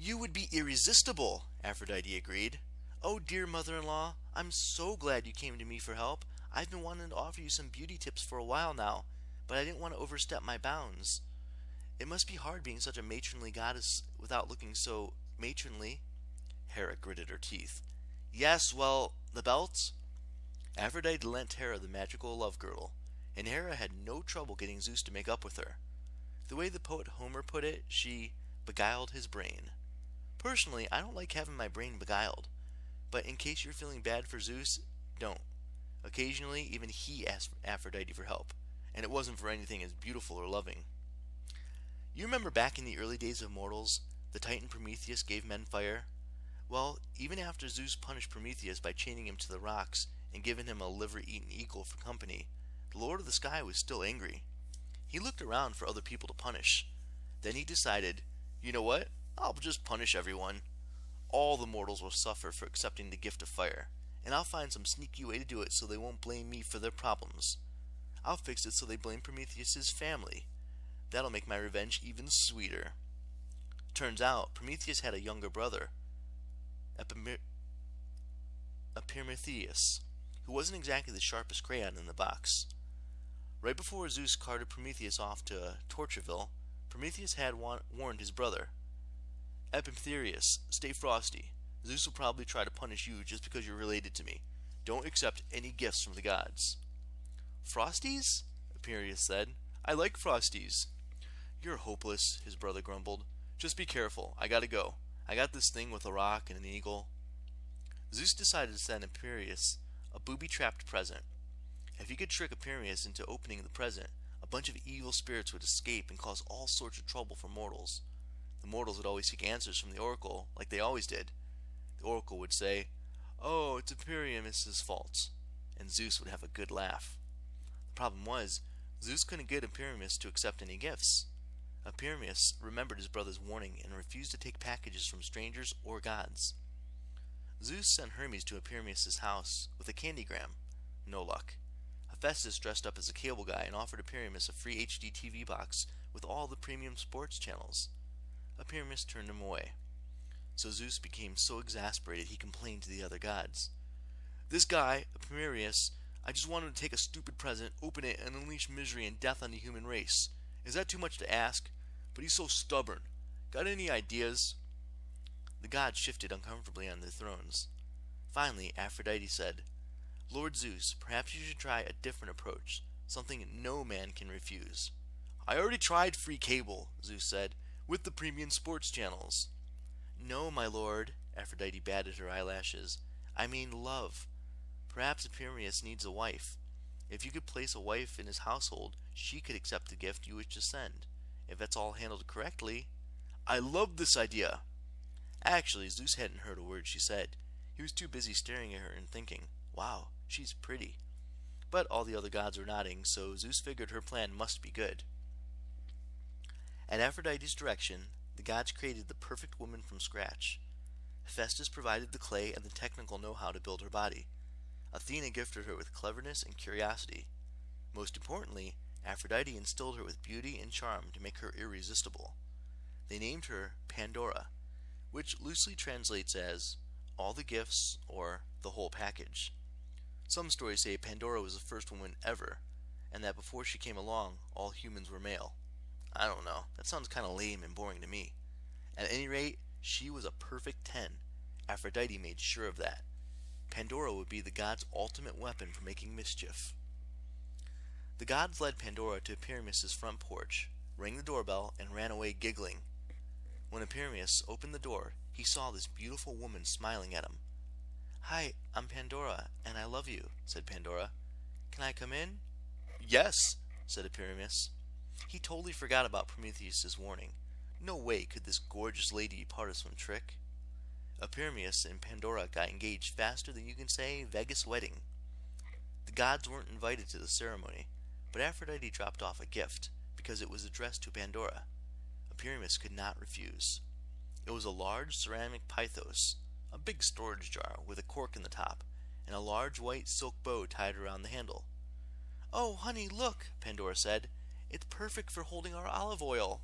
You would be irresistible, Aphrodite agreed. Oh, dear mother-in-law, I'm so glad you came to me for help. I've been wanting to offer you some beauty tips for a while now, but I didn't want to overstep my bounds. It must be hard being such a matronly goddess without looking so matronly. Hera gritted her teeth. Yes, well, the belt? Aphrodite lent Hera the magical love girdle, and Hera had no trouble getting Zeus to make up with her. The way the poet Homer put it, she beguiled his brain. Personally, I don't like having my brain beguiled, but in case you're feeling bad for Zeus, don't. Occasionally, even he asked Aphrodite for help, and it wasn't for anything as beautiful or loving. You remember back in the early days of mortals, the Titan Prometheus gave men fire? Well, even after Zeus punished Prometheus by chaining him to the rocks and giving him a liver-eaten eagle for company, the Lord of the Sky was still angry. He looked around for other people to punish. Then he decided, you know what? I'll just punish everyone. All the mortals will suffer for accepting the gift of fire, and I'll find some sneaky way to do it so they won't blame me for their problems. I'll fix it so they blame Prometheus' family. That'll make my revenge even sweeter. Turns out, Prometheus had a younger brother, Epimetheus, who wasn't exactly the sharpest crayon in the box. Right before Zeus carted Prometheus off to Tortureville, Prometheus had warned his brother, Epimetheus, stay frosty. Zeus will probably try to punish you just because you're related to me. Don't accept any gifts from the gods. Frosties? Epimetheus said. I like frosties. You're hopeless, his brother grumbled. Just be careful. I gotta go. I got this thing with a rock and an eagle. Zeus decided to send Epimetheus a booby-trapped present. If he could trick Epimetheus into opening the present, a bunch of evil spirits would escape and cause all sorts of trouble for mortals. The mortals would always seek answers from the oracle, like they always did. The oracle would say, "Oh, it's Epimetheus' fault," and Zeus would have a good laugh. The problem was, Zeus couldn't get Epimetheus to accept any gifts. Epimetheus remembered his brother's warning and refused to take packages from strangers or gods. Zeus sent Hermes to Epimetheus' house with a candygram. No luck. Hephaestus dressed up as a cable guy and offered Epimetheus a free HD TV box with all the premium sports channels. Epimetheus turned him away. So Zeus became so exasperated he complained to the other gods. This guy, Epimetheus, I just want him to take a stupid present, open it, and unleash misery and death on the human race. Is that too much to ask? But he's so stubborn. Got any ideas? The gods shifted uncomfortably on their thrones. Finally, Aphrodite said, Lord Zeus, perhaps you should try a different approach, something no man can refuse. I already tried free cable, Zeus said, with the premium sports channels. No, my lord, Aphrodite batted her eyelashes. I mean love. Perhaps Epimetheus needs a wife. If you could place a wife in his household, she could accept the gift you wish to send. If that's all handled correctly. I love this idea. Actually, Zeus hadn't heard a word she said. He was too busy staring at her and thinking, wow, she's pretty. But all the other gods were nodding, so Zeus figured her plan must be good. At Aphrodite's direction, the gods created the perfect woman from scratch. Hephaestus provided the clay and the technical know-how to build her body. Athena gifted her with cleverness and curiosity. Most importantly, Aphrodite instilled her with beauty and charm to make her irresistible. They named her Pandora, which loosely translates as all the gifts or the whole package. Some stories say Pandora was the first woman ever, and that before she came along, all humans were male. I don't know, that sounds kind of lame and boring to me. At any rate, she was a perfect 10. Aphrodite made sure of that. Pandora would be the god's ultimate weapon for making mischief. The gods led Pandora to Epimetheus' front porch, rang the doorbell, and ran away giggling. When Epimetheus opened the door, he saw this beautiful woman smiling at him. Hi, I'm Pandora, and I love you, said Pandora. Can I come in? Yes, said Epimetheus. He totally forgot about Prometheus' warning. No way could this gorgeous lady be part of some trick. Epimetheus and Pandora got engaged faster than you can say Vegas wedding. The gods weren't invited to the ceremony, but Aphrodite dropped off a gift because it was addressed to Pandora. Epimetheus could not refuse. It was a large ceramic pythos, a big storage jar with a cork in the top, and a large white silk bow tied around the handle. Oh, honey, look, Pandora said. It's perfect for holding our olive oil.